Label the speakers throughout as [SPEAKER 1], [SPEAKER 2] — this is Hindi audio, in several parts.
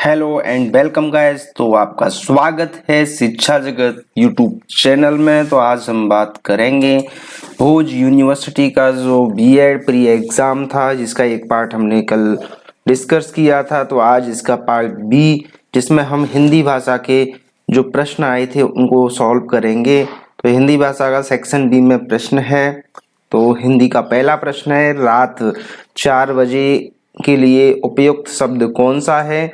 [SPEAKER 1] Hello and welcome guys. तो आपका स्वागत है शिक्षा जगत यूट्यूब चैनल में। तो आज हम बात करेंगे भोज यूनिवर्सिटी का जो बीएड प्री एग्जाम था, जिसका एक पार्ट हमने कल डिस्कस किया था। तो आज इसका पार्ट बी, जिसमें हम हिंदी भाषा के जो प्रश्न आए थे उनको सॉल्व करेंगे। तो हिंदी भाषा का सेक्शन बी में प्रश्न है। तो हिंदी का पहला प्रश्न है, रात 4 बजे के लिए उपयुक्त शब्द कौन सा है?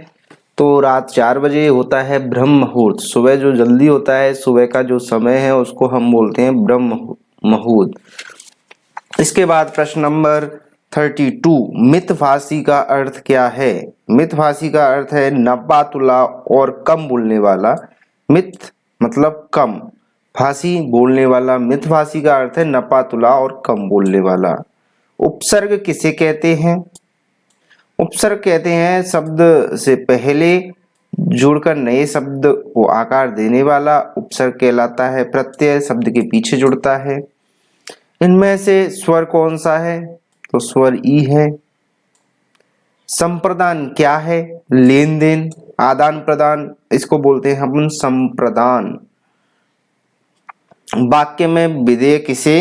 [SPEAKER 1] तो रात 4 बजे होता है ब्रह्म मुहूर्त। सुबह जो जल्दी होता है, सुबह का जो समय है उसको हम बोलते हैं ब्रह्म मुहूर्त। इसके बाद प्रश्न नंबर 32, मितभाषी का अर्थ क्या है? मितभाषी का अर्थ है नब्बा तुला और कम बोलने वाला। मित मतलब कम, भाषी बोलने वाला। मितभाषी का अर्थ है नब्बा तुला और कम बोलने वाला। उपसर्ग किसे कहते हैं? उपसर्ग कहते हैं शब्द से पहले जुड़कर नए शब्द को आकार देने वाला उपसर्ग कहलाता है। प्रत्यय शब्द के पीछे जुड़ता है। इनमें से स्वर कौन सा है? तो स्वर ई है। संप्रदान क्या है? लेन देन, आदान प्रदान, इसको बोलते हैं हम संप्रदान। वाक्य में विधेय किसे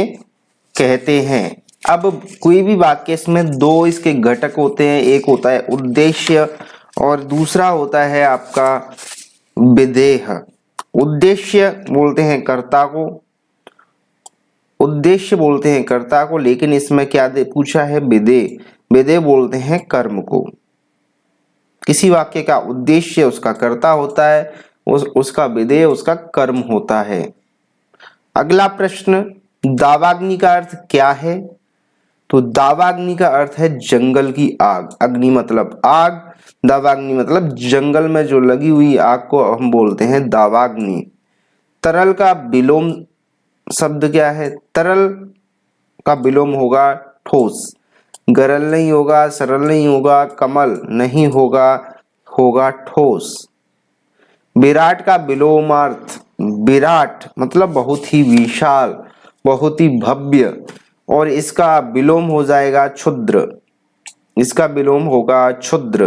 [SPEAKER 1] कहते हैं? अब कोई भी वाक्य, इसमें दो इसके घटक होते हैं। एक होता है उद्देश्य और दूसरा होता है आपका विधेय। उद्देश्य बोलते हैं कर्ता को, उद्देश्य बोलते हैं कर्ता को, लेकिन इसमें क्या पूछा है? विधेय। विधेय बोलते हैं कर्म को। किसी वाक्य का उद्देश्य उसका कर्ता होता है, उसका विधेय उसका कर्म होता है। अगला प्रश्न, दावाग्नि का अर्थ क्या है? तो दावाग्नि का अर्थ है जंगल की आग। अग्नि मतलब आग, दावाग्नि मतलब जंगल में जो लगी हुई आग को हम बोलते हैं दावाग्नि। तरल का विलोम शब्द क्या है? तरल का विलोम होगा ठोस। गरल नहीं होगा, सरल नहीं होगा, कमल नहीं होगा, होगा ठोस। विराट का विलोमार्थ, विराट मतलब बहुत ही विशाल, बहुत ही भव्य, और इसका विलोम हो जाएगा क्षुद्र। इसका विलोम होगा क्षुद्र।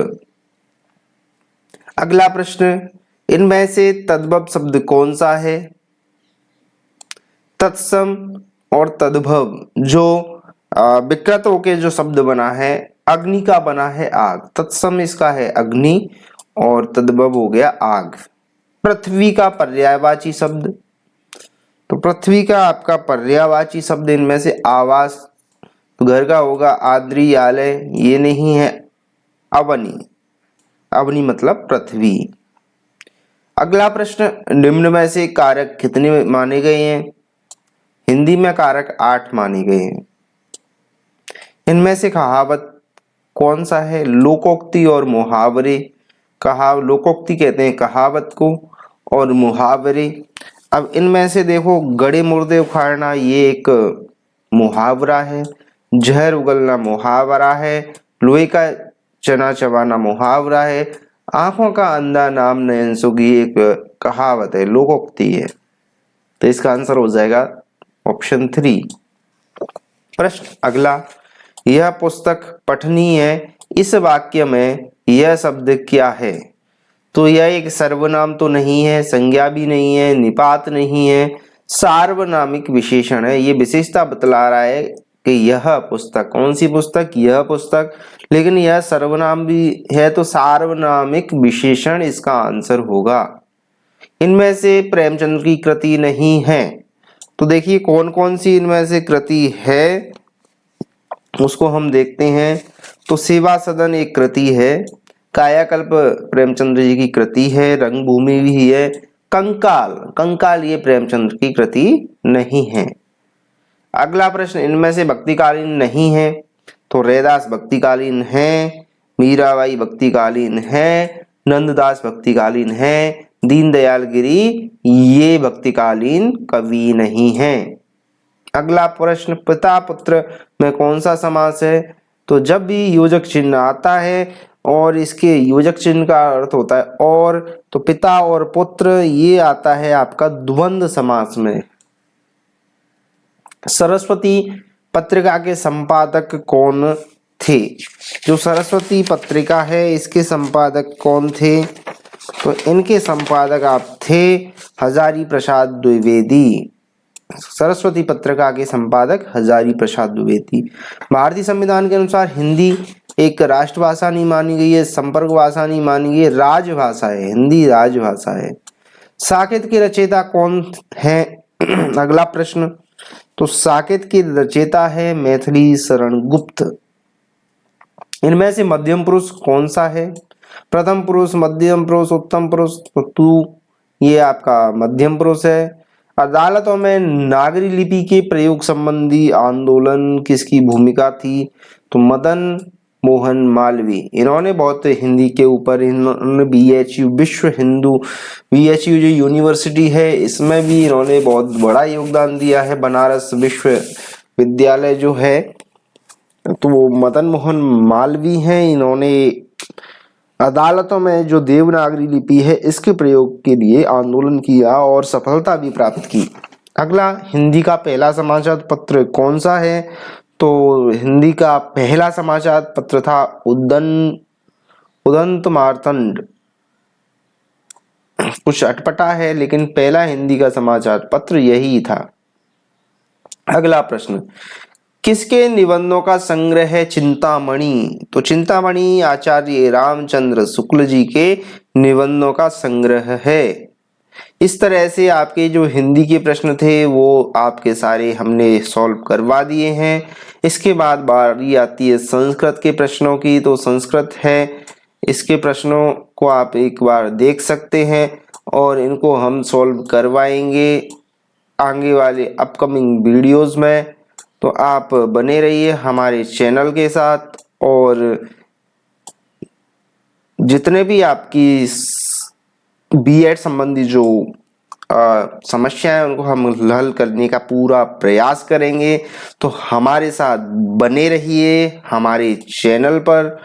[SPEAKER 1] अगला प्रश्न, इनमें से तद्भव शब्द कौन सा है? तत्सम और तद्भव जो विकृत होके जो शब्द बना है, अग्नि का बना है आग। तत्सम इसका है अग्नि और तद्भव हो गया आग। पृथ्वी का पर्यायवाची शब्द, तो पृथ्वी का आपका पर्यायवाची शब्द इनमें से आवास, तो घर का होगा आद्रियालय, ये नहीं है अवनी। अवनी मतलब पृथ्वी। अगला प्रश्न, निम्न में से कारक कितने माने गए हैं? हिंदी में कारक 8 माने गए हैं। इनमें से कहावत कौन सा है? लोकोक्ति और मुहावरे। लोकोक्ति कहते हैं कहावत को, और मुहावरे। अब इनमें से देखो, गड़े मुर्दे उखाड़ना ये एक मुहावरा है। जहर उगलना मुहावरा है। लोहे का चना चबाना मुहावरा है। आंखों का अंधा नाम नयन सुखी एक कहावत है, लोकोक्ति है। तो इसका आंसर हो जाएगा ऑप्शन 3। प्रश्न अगला, यह पुस्तक पठनीय है, इस वाक्य में यह शब्द क्या है? तो यह एक सर्वनाम तो नहीं है, संज्ञा भी नहीं है, निपात नहीं है, सार्वनामिक विशेषण है। ये विशेषता बतला रहा है कि यह पुस्तक, कौन सी पुस्तक? यह पुस्तक। लेकिन यह सर्वनाम भी है, तो सार्वनामिक विशेषण इसका आंसर होगा। इनमें से प्रेमचंद्र की कृति नहीं है। तो देखिए कौन कौन सी इनमें से कृति है, उसको हम देखते हैं। तो सेवा सदन एक कृति है, कायाकल्प प्रेमचंद्र जी की कृति है, रंगभूमि भी है, कंकाल, कंकाल ये प्रेमचंद्र की कृति नहीं है। अगला प्रश्न, इनमें से भक्तिकालीन नहीं है। तो रैदास भक्तिकालीन है, मीराबाई भक्तिकालीन है, नंददास भक्तिकालीन है, दीनदयाल गिरी ये भक्तिकालीन कवि नहीं है। अगला प्रश्न, पिता पुत्र में कौन सा समास है? तो जब भी योजक चिन्ह आता है और इसके योजक चिन्ह का अर्थ होता है और, तो पिता और पुत्र ये आता है आपका द्वंद्व समास में। सरस्वती पत्रिका के संपादक कौन थे। जो सरस्वती पत्रिका है इसके संपादक कौन थे? तो इनके संपादक आप थे हजारी प्रसाद द्विवेदी। सरस्वती पत्रिका के संपादक हजारी प्रसाद द्विवेदी। भारतीय संविधान के अनुसार हिंदी एक राष्ट्रभाषा नहीं मानी गई है, संपर्क भाषा नहीं मानी गई है, राजभाषा है, हिंदी राजभाषा है। साकेत के रचयिता कौन है? अगला प्रश्न, तो साकेत के रचयिता है मैथिली शरण गुप्त। इनमें से मध्यम पुरुष कौन सा है? प्रथम पुरुष, मध्यम पुरुष, उत्तम पुरुष। तो तू ये आपका मध्यम पुरुष है। अदालतों में नागरी लिपि के प्रयोग संबंधी आंदोलन किसकी भूमिका थी? तो मदन मोहन मालवीय। इन्होंने बहुत हिंदी के ऊपर इन्होंने BHU विश्व हिंदू BHU जो यूनिवर्सिटी है इसमें भी इन्होंने बहुत बड़ा योगदान दिया है। बनारस विश्वविद्यालय जो है तो वो मदन मोहन मालवीय हैं। इन्होंने अदालतों में जो देवनागरी लिपि है इसके प्रयोग के लिए आंदोलन किया और सफलता भी प्राप्त की। अगला, हिंदी का पहला समाचार पत्र कौन सा है? तो हिंदी का पहला समाचार पत्र था उदंत मार्तंड। कुछ अटपटा है लेकिन पहला हिंदी का समाचार पत्र यही था। अगला प्रश्न, किसके निबंधों का संग्रह है चिंतामणि? तो चिंतामणि आचार्य रामचंद्र शुक्ल जी के निबंधों का संग्रह है। इस तरह से आपके जो हिंदी के प्रश्न थे वो आपके सारे हमने सॉल्व करवा दिए हैं। इसके बाद बारी आती है संस्कृत के प्रश्नों की। तो संस्कृत है, इसके प्रश्नों को आप एक बार देख सकते हैं और इनको हम सॉल्व करवाएंगे आगे वाले अपकमिंग वीडियोस में। तो आप बने रहिए हमारे चैनल के साथ और जितने भी आपकी B.Ed संबंधी जो समस्याएं उनको हम हल करने का पूरा प्रयास करेंगे। तो हमारे साथ बने रहिए हमारे चैनल पर।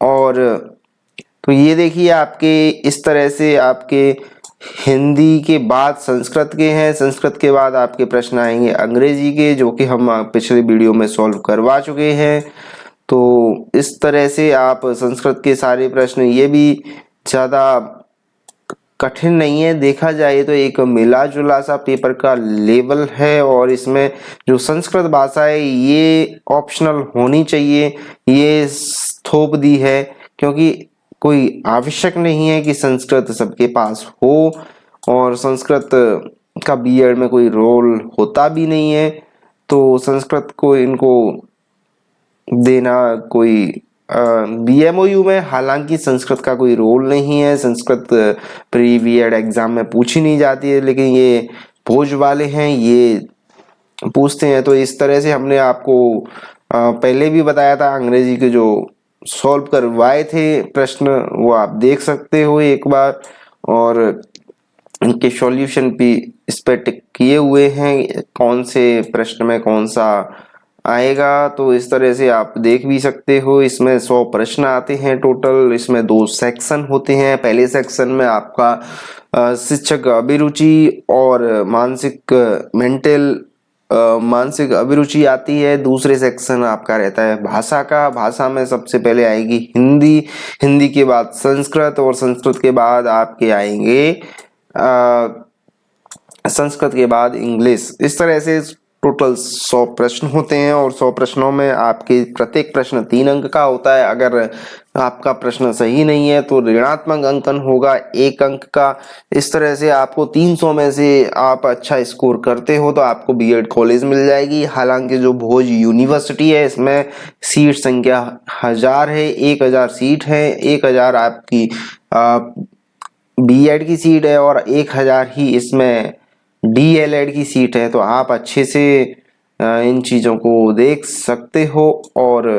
[SPEAKER 1] और तो ये देखिए आपके इस तरह से आपके हिंदी के बाद संस्कृत के हैं, संस्कृत के बाद आपके प्रश्न आएंगे अंग्रेजी के, जो कि हम पिछले वीडियो में सॉल्व करवा चुके हैं। तो इस तरह से आप संस्कृत के सारे प्रश्न, ये भी ज़्यादा कठिन नहीं है, देखा जाए तो एक मिला जुला सा पेपर का लेवल है। और इसमें जो संस्कृत भाषा है ये ऑप्शनल होनी चाहिए, ये थोप दी है, क्योंकि कोई आवश्यक नहीं है कि संस्कृत सबके पास हो और संस्कृत का B.Ed में कोई रोल होता भी नहीं है। तो संस्कृत को इनको देना कोई BMOU में हालांकि संस्कृत का कोई रोल नहीं है, संस्कृत प्री B.Ed एग्जाम में पूछी नहीं जाती है, लेकिन ये भोज वाले हैं ये पूछते हैं। तो इस तरह से हमने आपको पहले भी बताया था, अंग्रेजी के जो सॉल्व करवाए थे प्रश्न वो आप देख सकते हो एक बार, और इनके सॉल्यूशन भी इस पर टिक किए हुए हैं कौन से प्रश्न में कौन सा आएगा। तो इस तरह से आप देख भी सकते हो। इसमें 100 प्रश्न आते हैं टोटल। इसमें 2 सेक्शन होते हैं। पहले सेक्शन में आपका शिक्षक अभिरुचि और मानसिक अभिरुचि आती है। दूसरे सेक्शन आपका रहता है भाषा का। भाषा में सबसे पहले आएगी हिंदी, हिंदी के बाद संस्कृत और संस्कृत के बाद आपके आएंगे संस्कृत के बाद इंग्लिश। इस तरह से टोटल 100 प्रश्न होते हैं और 100 प्रश्नों में आपके प्रत्येक प्रश्न 3 अंक का होता है। अगर आपका प्रश्न सही नहीं है तो ऋणात्मक अंकन होगा 1 अंक का। इस तरह से आपको 300 में से आप अच्छा स्कोर करते हो तो आपको B.Ed कॉलेज मिल जाएगी। हालांकि जो भोज यूनिवर्सिटी है इसमें सीट संख्या 1000 है, 1000 सीट है। 1000 आपकी B.Ed की सीट है और 1000 ही इसमें DLED की सीट है। तो आप अच्छे से इन चीज़ों को देख सकते हो और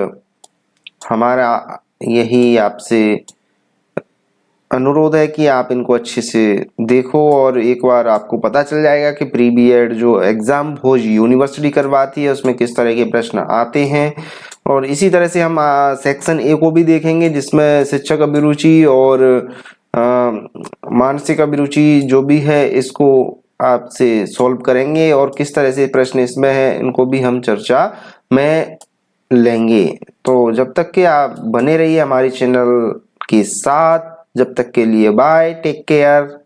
[SPEAKER 1] हमारा यही आपसे अनुरोध है कि आप इनको अच्छे से देखो और एक बार आपको पता चल जाएगा कि प्री B.Ed जो एग्ज़ाम भोज यूनिवर्सिटी करवाती है उसमें किस तरह के प्रश्न आते हैं। और इसी तरह से हम सेक्शन A को भी देखेंगे जिसमें शिक्षक अभिरुचि और मानसिक अभिरुचि जो भी है इसको आपसे सॉल्व करेंगे और किस तरह से प्रश्न इसमें है इनको भी हम चर्चा में लेंगे। तो जब तक कि आप बने रहिए हमारे चैनल के साथ, जब तक के लिए बाय, टेक केयर।